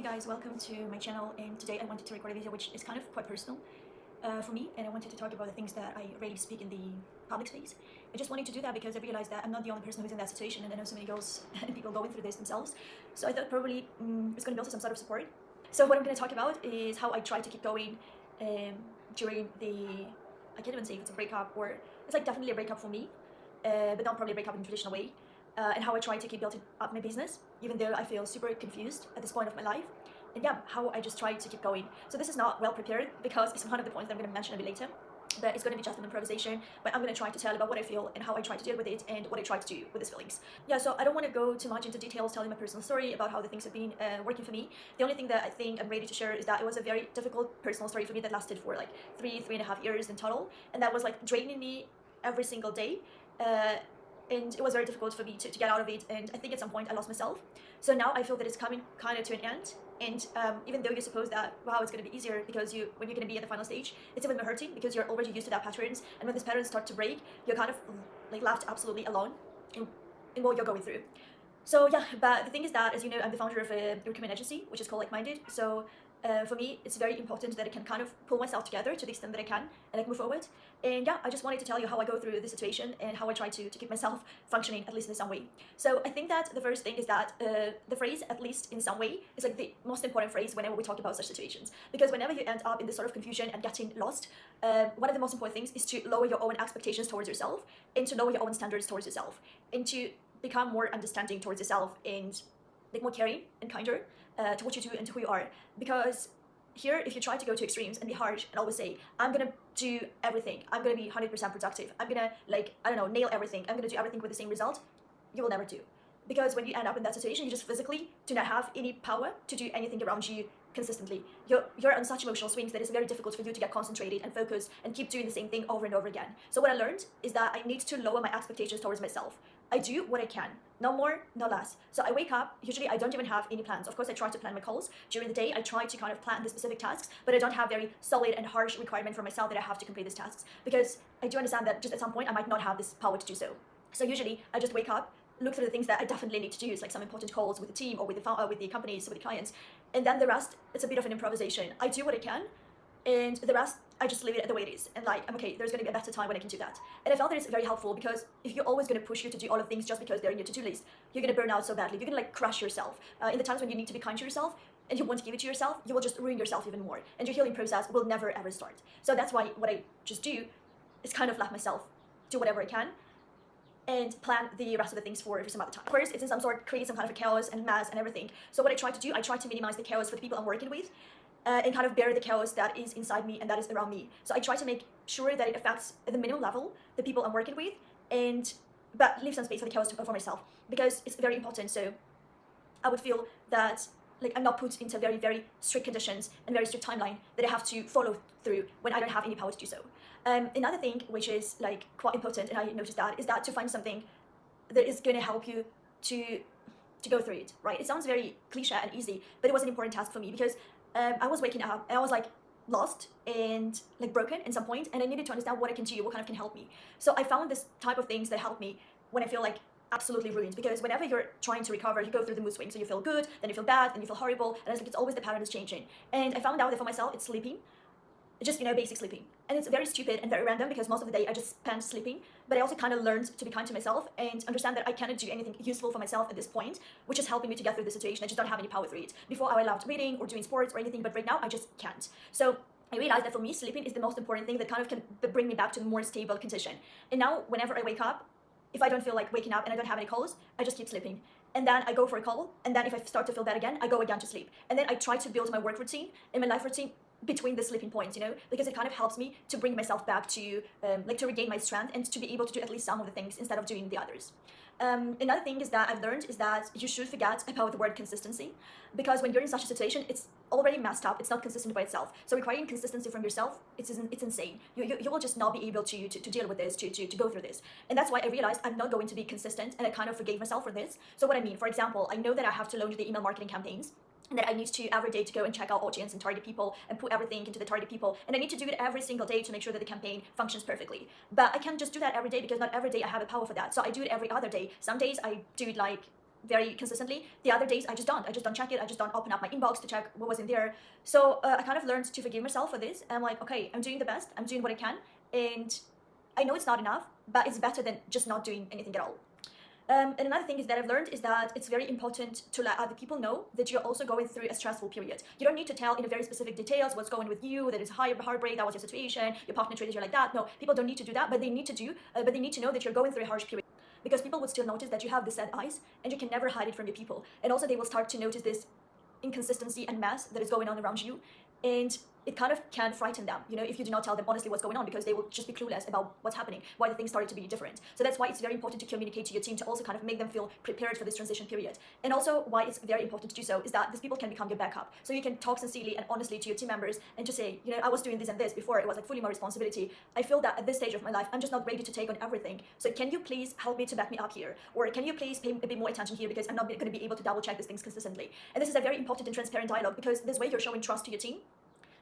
Hey guys, welcome to my channel, and today I wanted to record a video which is kind of quite personal for me, and I wanted to talk about the things that I rarely speak in the public space. I just wanted to do that because I realized that I'm not the only person who's in that situation, and I know so many girls and people going through this themselves. So I thought probably it's going to be also some sort of support. So what I'm going to talk about is how I try to keep going during I can't even say if it's a breakup or it's like definitely a breakup for me, but not probably a breakup in a traditional way. And how I try to keep building up my business, even though I feel super confused at this point of my life. And yeah, how I just try to keep going. So this is not well prepared because it's one of the points that I'm going to mention a bit later. But it's going to be just an improvisation, but I'm going to try to tell about what I feel and how I try to deal with it and what I try to do with these feelings. Yeah, so I don't want to go too much into details telling my personal story about how the things have been working for me. The only thing that I think I'm ready to share is that it was a very difficult personal story for me that lasted for like three and a half years in total. And that was like draining me every single day. And it was very difficult for me to get out of it, and I think at some point I lost myself. So now I feel that it's coming kind of to an end, and even though you suppose that wow, it's going to be easier because when you're going to be at the final stage, it's even more hurting because you're already used to that patterns, and when these patterns start to break, you're kind of like left absolutely alone in what you're going through. So yeah, but the thing is that, as you know, I'm the founder of a recruitment agency, which is called Like Minded. So for me, it's very important that I can kind of pull myself together to the extent that I can and like move forward. And yeah, I just wanted to tell you how I go through the situation and how I try to keep myself functioning at least in some way. So I think that the first thing is that the phrase "at least in some way" is like the most important phrase whenever we talk about such situations. Because whenever you end up in this sort of confusion and getting lost, one of the most important things is to lower your own expectations towards yourself and to lower your own standards towards yourself and to become more understanding towards yourself and like more caring and kinder to what you do and to who you are. Because here, if you try to go to extremes and be harsh and always say, I'm gonna do everything, I'm gonna be 100% productive, I'm gonna like, I don't know, nail everything, I'm gonna do everything with the same result, you will never do. Because when you end up in that situation, you just physically do not have any power to do anything around you consistently. You're on such emotional swings that it's very difficult for you to get concentrated and focus and keep doing the same thing over and over again. So what I learned is that I need to lower my expectations towards myself. I do what I can, no more, no less. So I wake up, usually I don't even have any plans. Of course, I try to plan my calls. During the day, I try to kind of plan the specific tasks, but I don't have very solid and harsh requirement for myself that I have to complete these tasks because I do understand that just at some point I might not have this power to do so. So usually I just wake up, look through the things that I definitely need to do, it's like some important calls with the team or with the companies, with the clients, and then the rest, it's a bit of an improvisation. I do what I can, and the rest I just leave it the way it is, and like I'm okay, there's going to be a better time when I can do that. And I felt that it's very helpful because if you're always going to push you to do all of things just because they're in your to-do list, you're going to burn out so badly. You're going to like crush yourself in the times when you need to be kind to yourself and you want to give it to yourself, you will just ruin yourself even more, and your healing process will never ever start. So that's why what I just do is kind of let myself do whatever I can and plan the rest of the things for some other time. Of course, it's in some sort create some kind of a chaos and mess and everything. So what I try to do, I try to minimize the chaos for the people I'm working with, and kind of bear the chaos that is inside me and that is around me. So I try to make sure that it affects at the minimum level the people I'm working with, but leave some space for the chaos for myself because it's very important. So I would feel that like I'm not put into very strict conditions and very strict timeline that I have to follow through when I don't have any power to do so. Another thing which is like quite important, and I noticed that, is that to find something that is going to help you to go through it. Right? It sounds very cliche and easy, but it was an important task for me because I was waking up and I was like lost and like broken in some point, and I needed to understand what I can do, what kind of can help me. So I found this type of things that help me when I feel like absolutely ruined, because whenever you're trying to recover, you go through the mood swings. So you feel good, then you feel bad, then you feel horrible, and it's like it's always the pattern is changing. And I found out that for myself, it's sleeping, just basic sleeping. And it's very stupid and very random because most of the day I just spend sleeping, but I also kind of learned to be kind to myself and understand that I cannot do anything useful for myself at this point, which is helping me to get through the situation. I just don't have any power through it. Before I loved reading or doing sports or anything, but right now I just can't. So I realized that for me, sleeping is the most important thing that kind of can bring me back to a more stable condition. And now whenever I wake up, if I don't feel like waking up and I don't have any calls, I just keep sleeping. And then I go for a call, and then if I start to feel bad again, I go again to sleep. And then I try to build my work routine and my life routine between the sleeping points, because it kind of helps me to bring myself back to like to regain my strength and to be able to do at least some of the things instead of doing the others. Another thing is that I've learned is that you should forget about the word consistency, because when you're in such a situation, it's already messed up. It's not consistent by itself. So requiring consistency from yourself, it's insane. You will just not be able to deal with this, to go through this. And that's why I realized I'm not going to be consistent, and I kind of forgave myself for this. So what I mean, for example, I know that I have to launch the email marketing campaigns, and that I need to every day to go and check out audience and target people and put everything into the target people. And I need to do it every single day to make sure that the campaign functions perfectly. But I can't just do that every day because not every day I have the power for that. So I do it every other day. Some days I do it like very consistently. The other days I just don't check it. I just don't open up my inbox to check what was in there. So I kind of learned to forgive myself for this. I'm like, okay, I'm doing the best, I'm doing what I can, and I know it's not enough, but it's better than just not doing anything at all. And another thing is that I've learned is that it's very important to let other people know that you're also going through a stressful period. You don't need to tell in a very specific details what's going with you, that it's heartbreak, that was your situation, your partner treated you like that. No, people don't need to do that, but they need to know that you're going through a harsh period. Because people would still notice that you have the sad eyes, and you can never hide it from the people. And also they will start to notice this inconsistency and mess that is going on around you, and it kind of can frighten them, if you do not tell them honestly what's going on, because they will just be clueless about what's happening, why the things started to be different. So that's why it's very important to communicate to your team, to also kind of make them feel prepared for this transition period. And also why it's very important to do so is that these people can become your backup. So you can talk sincerely and honestly to your team members and just say, I was doing this and this before, it was like fully my responsibility. I feel that at this stage of my life, I'm just not ready to take on everything. So can you please help me to back me up here? Or can you please pay a bit more attention here, because I'm not going to be able to double check these things consistently. And this is a very important and transparent dialogue, because this way you're showing trust to your team,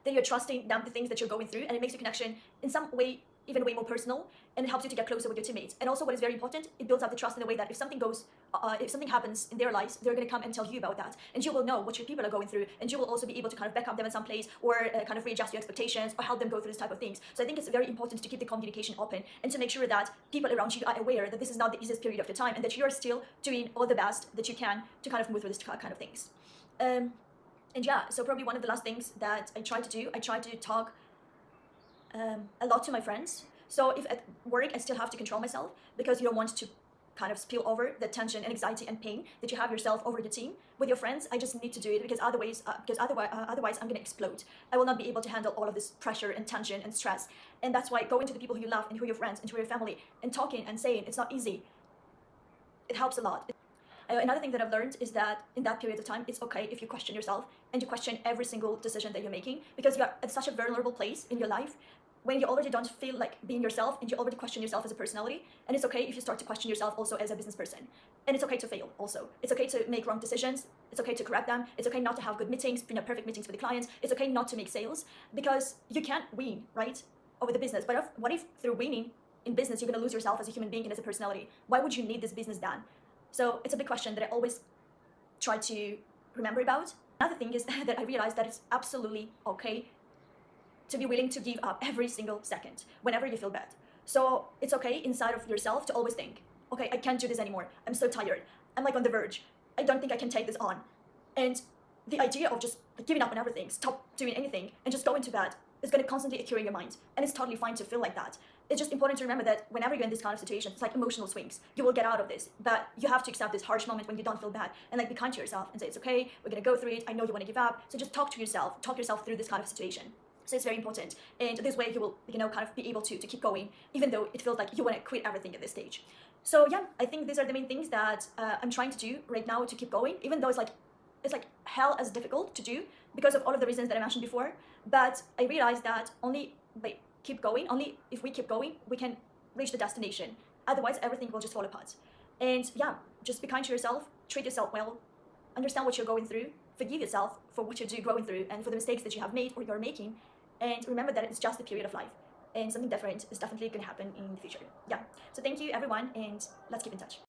that you're trusting them the things that you're going through, and it makes your connection in some way even way more personal, and it helps you to get closer with your teammates. And also what is very important, it builds up the trust in a way that if something happens in their lives, they're going to come and tell you about that, and you will know what your people are going through, and you will also be able to kind of back up them in some place, or kind of readjust your expectations, or help them go through this type of things. So I think it's very important to keep the communication open, and to make sure that people around you are aware that this is not the easiest period of the time, and that you're still doing all the best that you can to kind of move through this kind of things. And yeah, so probably one of the last things that I try to do, I try to talk a lot to my friends. So if at work I still have to control myself, because you don't want to kind of spill over the tension and anxiety and pain that you have yourself over the team. With your friends, I just need to do it, because otherwise I'm gonna explode. I will not be able to handle all of this pressure and tension and stress. And that's why going to the people who you love and who are your friends and who are your family, and talking and saying it's not easy, it helps a lot. Another thing that I've learned is that in that period of time, it's okay if you question yourself and you question every single decision that you're making, because you're at such a vulnerable place in your life when you already don't feel like being yourself, and you already question yourself as a personality. And it's okay if you start to question yourself also as a business person. And it's okay to fail also. It's okay to make wrong decisions. It's okay to correct them. It's okay not to have good meetings, perfect meetings with the clients. It's okay not to make sales, because you can't win, right, over the business. But what if through winning in business, you're going to lose yourself as a human being and as a personality? Why would you need this business then? So it's a big question that I always try to remember about. Another thing is that I realized that it's absolutely okay to be willing to give up every single second whenever you feel bad. So it's okay inside of yourself to always think, okay, I can't do this anymore. I'm so tired. I'm like on the verge. I don't think I can take this on. And the idea of just giving up on everything, stop doing anything, and just going to bed is going to constantly occur in your mind. And it's totally fine to feel like that. It's just important to remember that whenever you're in this kind of situation, it's like emotional swings. You will get out of this, but you have to accept this harsh moment when you don't feel bad, and like be kind to yourself and say, it's okay, we're gonna go through it. I know you want to give up. So just talk yourself through this kind of situation. So it's very important. And this way you will, kind of be able to keep going, even though it feels like you want to quit everything at this stage. So yeah, I think these are the main things that I'm trying to do right now to keep going, even though it's like hell as difficult to do because of all of the reasons that I mentioned before. But I realized that only if we keep going, we can reach the destination. Otherwise, everything will just fall apart. And yeah, just be kind to yourself, treat yourself well, understand what you're going through, forgive yourself for what you're going through and for the mistakes that you have made or you're making. And remember that it's just a period of life, and something different is definitely going to happen in the future. Yeah. So thank you, everyone, and let's keep in touch.